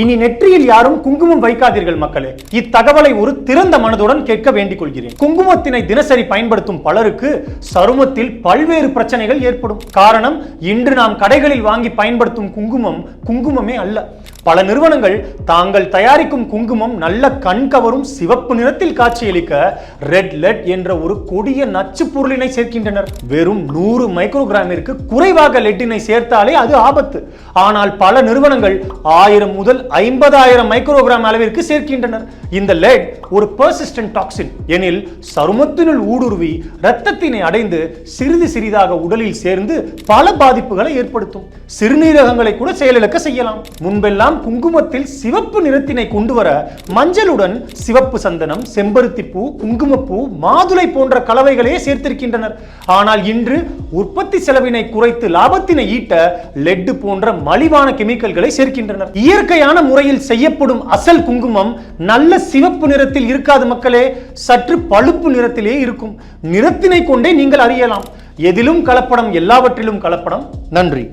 இனி நெற்றியில் யாரும் குங்குமம் வைக்காதீர்கள் மக்களே. இத்தகவலை ஒரு திறந்த மனதுடன் கேட்க வேண்டிக் கொள்கிறேன். குங்குமத்தினை தினசரி பயன்படுத்தும் பலருக்கு சருமத்தில் பல்வேறு பிரச்சனைகள் ஏற்படும். காரணம், இன்று நாம் கடைகளில் வாங்கி பயன்படுத்தும் குங்குமமே அல்ல. பல நிறுவனங்கள் தாங்கள் தயாரிக்கும் குங்குமம் நல்ல கண் கவரும் சிவப்பு நிறத்தில் காட்சியளிக்க ரெட் லெட் என்ற ஒரு கொடிய நச்சு பொருளினை சேர்க்கின்றனர். வெறும் 100 மைக்ரோகிராமிற்கு குறைவாக லெட்டினை சேர்த்தாலே அது ஆபத்து. ஆனால் பல நிறுவனங்கள் 1000 முதல் 50,000 மைக்ரோகிராம் அளவிற்கு சேர்க்கின்றனர். இந்த லெட் ஒரு பெர்சிஸ்டன்ட் டாக்சின் எனில் சருமத்தினுள் ஊடுருவி இரத்தத்தினை அடைந்து சிறிது சிறிதாக உடலில் சேர்ந்து பல பாதிப்புகளை ஏற்படுத்தும். சிறுநீரகங்களை கூட செயலிழக்க செய்யலாம். முன்பெல்லாம் குங்குமத்தில் சிவப்பு நிறத்தினை கொண்டு வர மஞ்சளுடன் சிவப்பு சந்தனம், செம்பருத்தி பூ, குங்குமப்பூ, மாதுளை போன்ற கலவைகளே சேர்த்திருக்கின்றனர். ஆனால் இன்று உற்பத்தி செலவினை குறைத்து லாபத்தினை ஈட்ட லெட் போன்ற மலிவான கெமிக்கல்களை சேர்க்கின்றனர். இயற்கையான முறையில் செய்யப்படும் அசல் குங்குமம் நல்ல சிவப்பு நிறத்தில் இருக்காது மக்களே, சற்று பழுப்பு நிறத்திலே இருக்கும். நிறத்தினை கொண்டே நீங்கள் அறியலாம். எதிலும் கலப்படம், எல்லாவற்றிலும் கலப்படம். நன்றி.